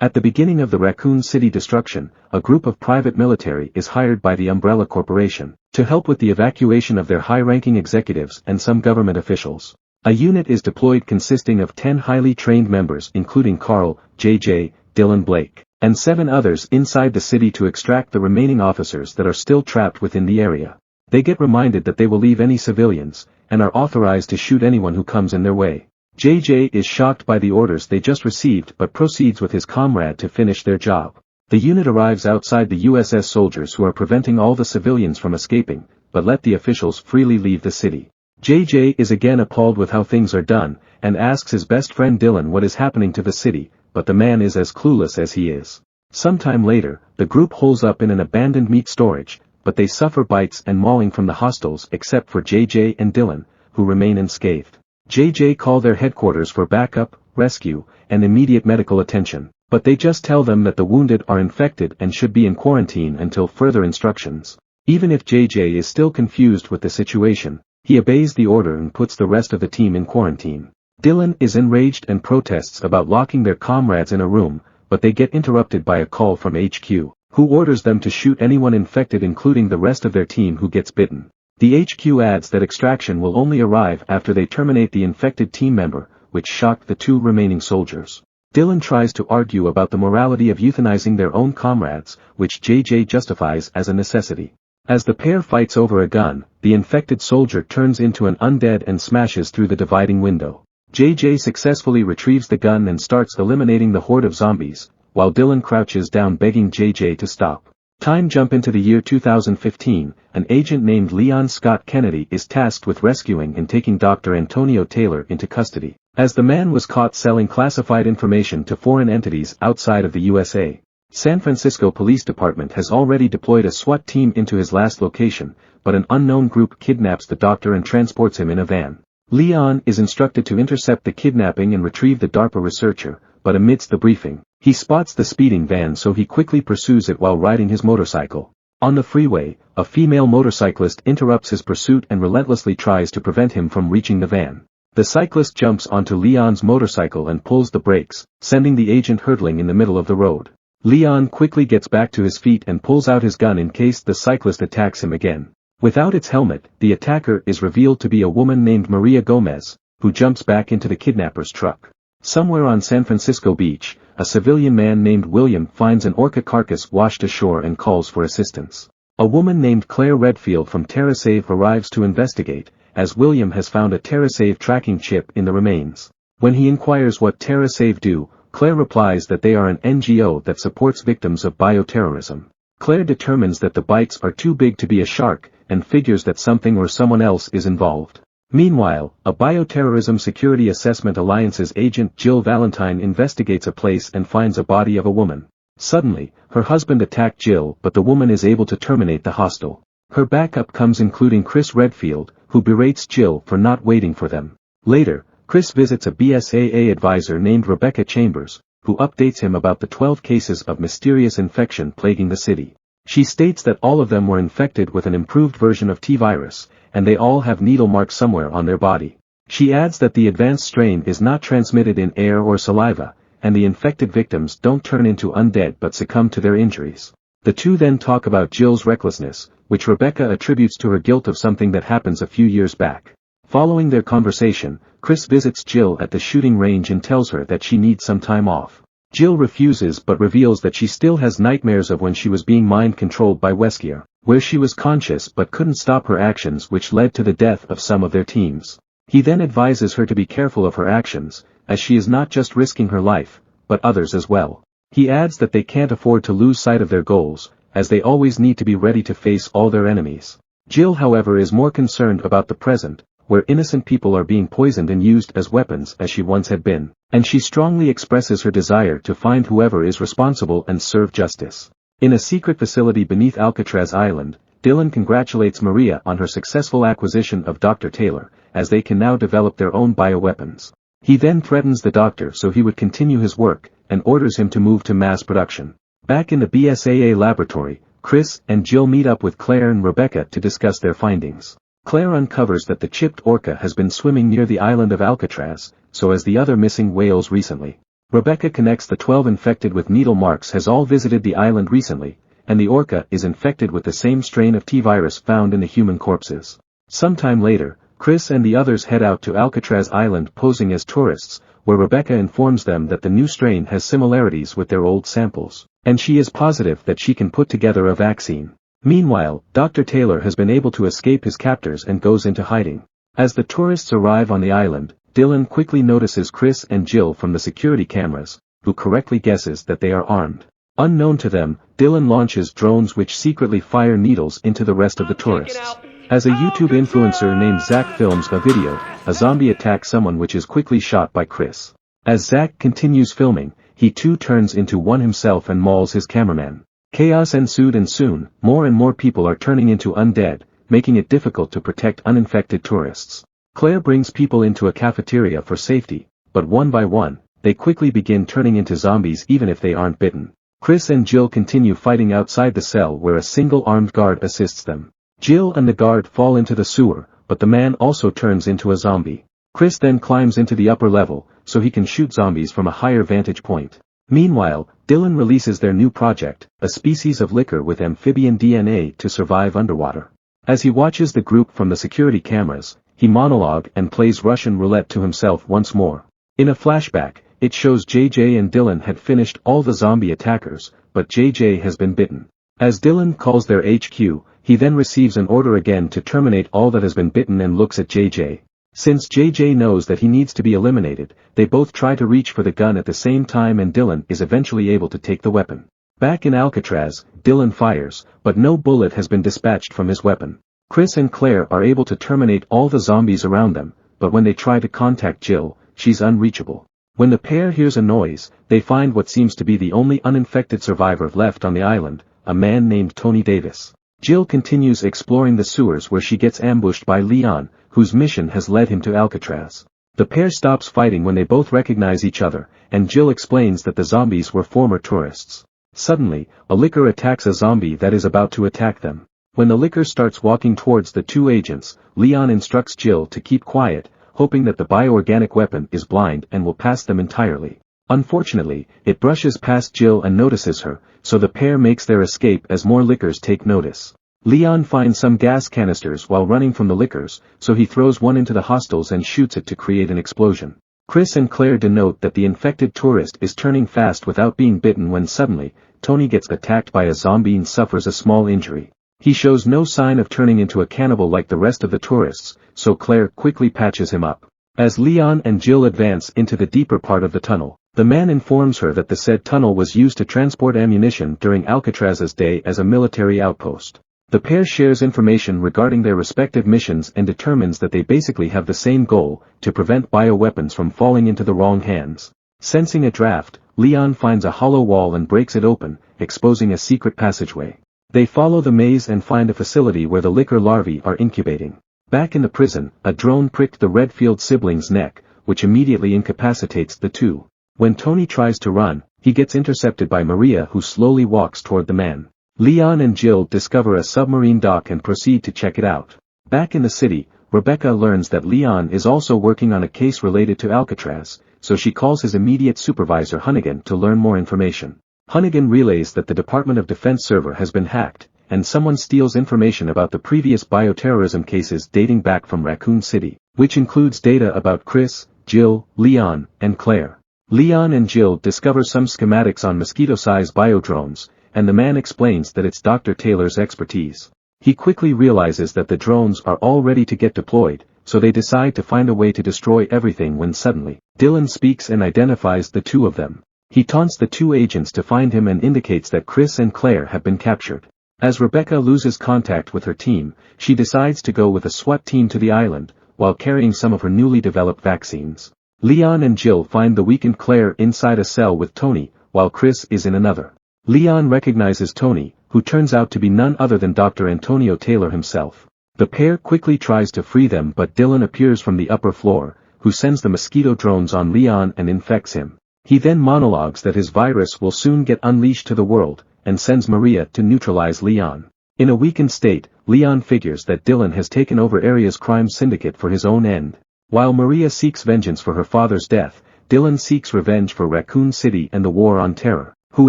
At the beginning of the Raccoon City destruction, a group of private military is hired by the Umbrella Corporation to help with the evacuation of their high-ranking executives and some government officials. A unit is deployed consisting of 10 highly trained members including Carl, JJ, Dylan Blake, and 7 others inside the city to extract the remaining officers that are still trapped within the area. They get reminded that they will leave any civilians, and are authorized to shoot anyone who comes in their way. JJ is shocked by the orders they just received but proceeds with his comrade to finish their job. The unit arrives outside the USS soldiers who are preventing all the civilians from escaping, but let the officials freely leave the city. JJ is again appalled with how things are done, and asks his best friend Dylan what is happening to the city, but the man is as clueless as he is. Sometime later, the group holes up in an abandoned meat storage, but they suffer bites and mauling from the hostiles except for JJ and Dylan, who remain unscathed. JJ call their headquarters for backup, rescue, and immediate medical attention, but they just tell them that the wounded are infected and should be in quarantine until further instructions. Even if JJ is still confused with the situation, he obeys the order and puts the rest of the team in quarantine. Dylan is enraged and protests about locking their comrades in a room, but they get interrupted by a call from HQ, who orders them to shoot anyone infected including the rest of their team who gets bitten. The HQ adds that extraction will only arrive after they terminate the infected team member, which shocked the 2 remaining soldiers. Dylan tries to argue about the morality of euthanizing their own comrades, which JJ justifies as a necessity. As the pair fights over a gun, the infected soldier turns into an undead and smashes through the dividing window. JJ successfully retrieves the gun and starts eliminating the horde of zombies, while Dylan crouches down begging JJ to stop. Time jump into the year 2015, an agent named Leon Scott Kennedy is tasked with rescuing and taking Dr. Antonio Taylor into custody, as the man was caught selling classified information to foreign entities outside of the USA. San Francisco Police Department has already deployed a SWAT team into his last location, but an unknown group kidnaps the doctor and transports him in a van. Leon is instructed to intercept the kidnapping and retrieve the DARPA researcher, but amidst the briefing, he spots the speeding van so he quickly pursues it while riding his motorcycle. On the freeway, a female motorcyclist interrupts his pursuit and relentlessly tries to prevent him from reaching the van. The cyclist jumps onto Leon's motorcycle and pulls the brakes, sending the agent hurtling in the middle of the road. Leon quickly gets back to his feet and pulls out his gun in case the cyclist attacks him again. Without its helmet, the attacker is revealed to be a woman named Maria Gomez, who jumps back into the kidnapper's truck. Somewhere on San Francisco Beach, a civilian man named William finds an orca carcass washed ashore and calls for assistance. A woman named Claire Redfield from TerraSave arrives to investigate, as William has found a TerraSave tracking chip in the remains. When he inquires what TerraSave do, Claire replies that they are an NGO that supports victims of bioterrorism. Claire determines that the bites are too big to be a shark, and figures that something or someone else is involved. Meanwhile, a Bioterrorism Security Assessment Alliance's agent Jill Valentine investigates a place and finds a body of a woman. Suddenly, her husband attacked Jill but the woman is able to terminate the hostel. Her backup comes including Chris Redfield, who berates Jill for not waiting for them. Later, Chris visits a BSAA advisor named Rebecca Chambers, who updates him about the 12 cases of mysterious infection plaguing the city. She states that all of them were infected with an improved version of T-virus, and they all have needle marks somewhere on their body. She adds that the advanced strain is not transmitted in air or saliva, and the infected victims don't turn into undead but succumb to their injuries. The two then talk about Jill's recklessness, which Rebecca attributes to her guilt of something that happens a few years back. Following their conversation, Chris visits Jill at the shooting range and tells her that she needs some time off. Jill refuses but reveals that she still has nightmares of when she was being mind-controlled by Weskier, where she was conscious but couldn't stop her actions which led to the death of some of their teams. He then advises her to be careful of her actions, as she is not just risking her life, but others as well. He adds that they can't afford to lose sight of their goals, as they always need to be ready to face all their enemies. Jill however is more concerned about the present, where innocent people are being poisoned and used as weapons as she once had been, and she strongly expresses her desire to find whoever is responsible and serve justice. In a secret facility beneath Alcatraz Island, Dylan congratulates Maria on her successful acquisition of Dr. Taylor, as they can now develop their own bioweapons. He then threatens the doctor so he would continue his work, and orders him to move to mass production. Back in the BSAA laboratory, Chris and Jill meet up with Claire and Rebecca to discuss their findings. Claire uncovers that the chipped orca has been swimming near the island of Alcatraz, so as the other missing whales recently. Rebecca connects the 12 infected with needle marks has all visited the island recently, and the orca is infected with the same strain of T-virus found in the human corpses. Sometime later, Chris and the others head out to Alcatraz Island posing as tourists, where Rebecca informs them that the new strain has similarities with their old samples, and she is positive that she can put together a vaccine. Meanwhile, Dr. Taylor has been able to escape his captors and goes into hiding. As the tourists arrive on the island, Dylan quickly notices Chris and Jill from the security cameras, who correctly guesses that they are armed. Unknown to them, Dylan launches drones which secretly fire needles into the rest of the tourists. As a YouTube influencer named Zach films a video, a zombie attacks someone which is quickly shot by Chris. As Zach continues filming, he too turns into one himself and mauls his cameraman. Chaos ensued and soon, more and more people are turning into undead, making it difficult to protect uninfected tourists. Claire brings people into a cafeteria for safety, but one by one, they quickly begin turning into zombies even if they aren't bitten. Chris and Jill continue fighting outside the cell where a single armed guard assists them. Jill and the guard fall into the sewer, but the man also turns into a zombie. Chris then climbs into the upper level, so he can shoot zombies from a higher vantage point. Meanwhile, Dylan releases their new project, a species of liquor with amphibian DNA to survive underwater. As he watches the group from the security cameras, he monologues and plays Russian roulette to himself once more. In a flashback, it shows JJ and Dylan had finished all the zombie attackers, but JJ has been bitten. As Dylan calls their HQ, he then receives an order again to terminate all that has been bitten and looks at JJ. Since JJ knows that he needs to be eliminated, they both try to reach for the gun at the same time and Dylan is eventually able to take the weapon. Back in Alcatraz, Dylan fires, but no bullet has been dispatched from his weapon. Chris and Claire are able to terminate all the zombies around them, but when they try to contact Jill, she's unreachable. When the pair hears a noise, they find what seems to be the only uninfected survivor left on the island, a man named Tony Davis. Jill continues exploring the sewers where she gets ambushed by Leon, whose mission has led him to Alcatraz. The pair stops fighting when they both recognize each other, and Jill explains that the zombies were former tourists. Suddenly, a licker attacks a zombie that is about to attack them. When the licker starts walking towards the two agents, Leon instructs Jill to keep quiet, hoping that the bioorganic weapon is blind and will pass them entirely. Unfortunately, it brushes past Jill and notices her, so the pair makes their escape as more lickers take notice. Leon finds some gas canisters while running from the lickers, so he throws one into the hostiles and shoots it to create an explosion. Chris and Claire denote that the infected tourist is turning fast without being bitten when suddenly, Tony gets attacked by a zombie and suffers a small injury. He shows no sign of turning into a cannibal like the rest of the tourists, so Claire quickly patches him up. As Leon and Jill advance into the deeper part of the tunnel, the man informs her that the said tunnel was used to transport ammunition during Alcatraz's day as a military outpost. The pair shares information regarding their respective missions and determines that they basically have the same goal, to prevent bioweapons from falling into the wrong hands. Sensing a draft, Leon finds a hollow wall and breaks it open, exposing a secret passageway. They follow the maze and find a facility where the licker larvae are incubating. Back in the prison, a drone pricked the Redfield siblings' neck, which immediately incapacitates the two. When Tony tries to run, he gets intercepted by Maria who slowly walks toward the man. Leon and Jill discover a submarine dock and proceed to check it out. Back in the city, Rebecca learns that Leon is also working on a case related to Alcatraz, so she calls his immediate supervisor Hunnigan to learn more information. Hunnigan relays that the Department of Defense server has been hacked, and someone steals information about the previous bioterrorism cases dating back from Raccoon City, which includes data about Chris, Jill, Leon, and Claire. Leon and Jill discover some schematics on mosquito-sized biodrones, and the man explains that it's Dr. Taylor's expertise. He quickly realizes that the drones are all ready to get deployed, so they decide to find a way to destroy everything when suddenly, Dylan speaks and identifies the two of them. He taunts the two agents to find him and indicates that Chris and Claire have been captured. As Rebecca loses contact with her team, she decides to go with a SWAT team to the island, while carrying some of her newly developed vaccines. Leon and Jill find the weakened Claire inside a cell with Tony, while Chris is in another. Leon recognizes Tony, who turns out to be none other than Dr. Antonio Taylor himself. The pair quickly tries to free them but Dylan appears from the upper floor, who sends the mosquito drones on Leon and infects him. He then monologues that his virus will soon get unleashed to the world, and sends Maria to neutralize Leon. In a weakened state, Leon figures that Dylan has taken over area's crime syndicate for his own end. While Maria seeks vengeance for her father's death, Dylan seeks revenge for Raccoon City and the War on Terror, who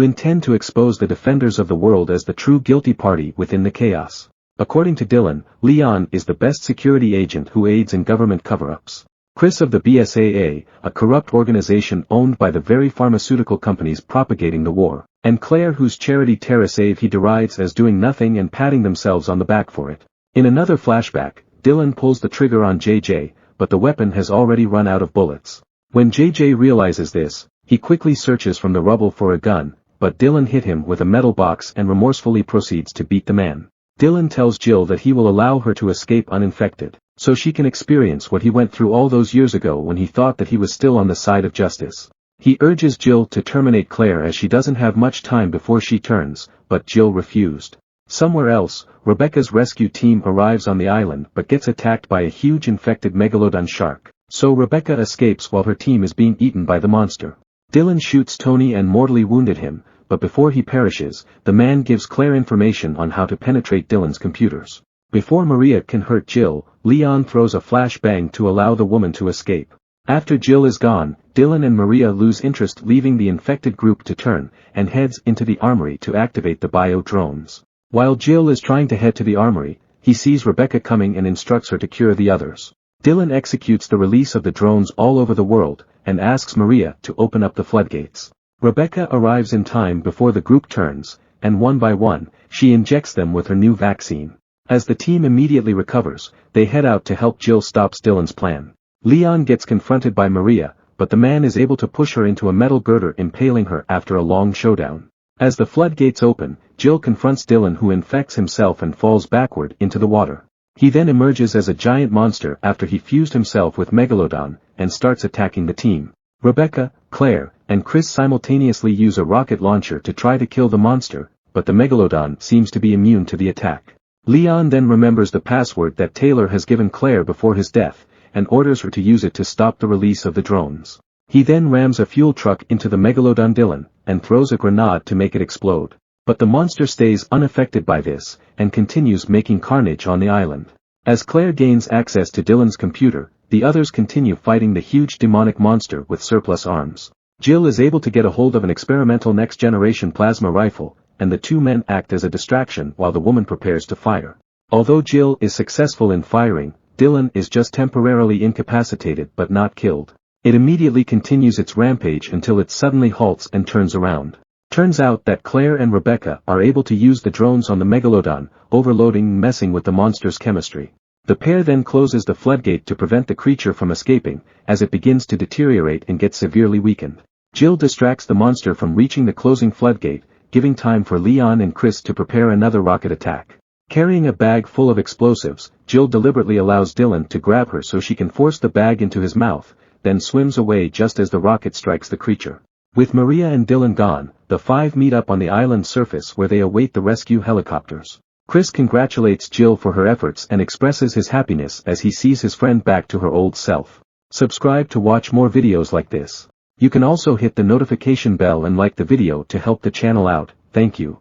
intend to expose the defenders of the world as the true guilty party within the chaos. According to Dylan, Leon is the best security agent who aids in government cover-ups. Chris of the BSAA, a corrupt organization owned by the very pharmaceutical companies propagating the war, and Claire, whose charity TerraSave he derides as doing nothing and patting themselves on the back for it. In another flashback, Dylan pulls the trigger on JJ, but the weapon has already run out of bullets. When JJ realizes this, he quickly searches from the rubble for a gun, but Dylan hit him with a metal box and remorsefully proceeds to beat the man. Dylan tells Jill that he will allow her to escape uninfected, so she can experience what he went through all those years ago when he thought that he was still on the side of justice. He urges Jill to terminate Claire as she doesn't have much time before she turns, but Jill refused. Somewhere else, Rebecca's rescue team arrives on the island but gets attacked by a huge infected Megalodon shark, so Rebecca escapes while her team is being eaten by the monster. Dylan shoots Tony and mortally wounded him, but before he perishes, the man gives Claire information on how to penetrate Dylan's computers. Before Maria can hurt Jill, Leon throws a flashbang to allow the woman to escape. After Jill is gone, Dylan and Maria lose interest, leaving the infected group to turn, and heads into the armory to activate the bio-drones. While Jill is trying to head to the armory, he sees Rebecca coming and instructs her to cure the others. Dylan executes the release of the drones all over the world, and asks Maria to open up the floodgates. Rebecca arrives in time before the group turns, and one by one, she injects them with her new vaccine. As the team immediately recovers, they head out to help Jill stop Dylan's plan. Leon gets confronted by Maria, but the man is able to push her into a metal girder, impaling her after a long showdown. As the floodgates open, Jill confronts Dylan, who infects himself and falls backward into the water. He then emerges as a giant monster after he fused himself with Megalodon, and starts attacking the team. Rebecca, Claire, and Chris simultaneously use a rocket launcher to try to kill the monster, but the Megalodon seems to be immune to the attack. Leon then remembers the password that Taylor has given Claire before his death, and orders her to use it to stop the release of the drones. He then rams a fuel truck into the Megalodon Dylan, and throws a grenade to make it explode. But the monster stays unaffected by this, and continues making carnage on the island. As Claire gains access to Dylan's computer, the others continue fighting the huge demonic monster with surplus arms. Jill is able to get a hold of an experimental next-generation plasma rifle, and the two men act as a distraction while the woman prepares to fire. Although Jill is successful in firing, Dylan is just temporarily incapacitated but not killed. It immediately continues its rampage until it suddenly halts and turns around. Turns out that Claire and Rebecca are able to use the drones on the Megalodon, overloading and messing with the monster's chemistry. The pair then closes the floodgate to prevent the creature from escaping, as it begins to deteriorate and get severely weakened. Jill distracts the monster from reaching the closing floodgate, giving time for Leon and Chris to prepare another rocket attack. Carrying a bag full of explosives, Jill deliberately allows Dylan to grab her so she can force the bag into his mouth, then swims away just as the rocket strikes the creature. With Maria and Dylan gone, the five meet up on the island surface where they await the rescue helicopters. Chris congratulates Jill for her efforts and expresses his happiness as he sees his friend back to her old self. Subscribe to watch more videos like this. You can also hit the notification bell and like the video to help the channel out. Thank you.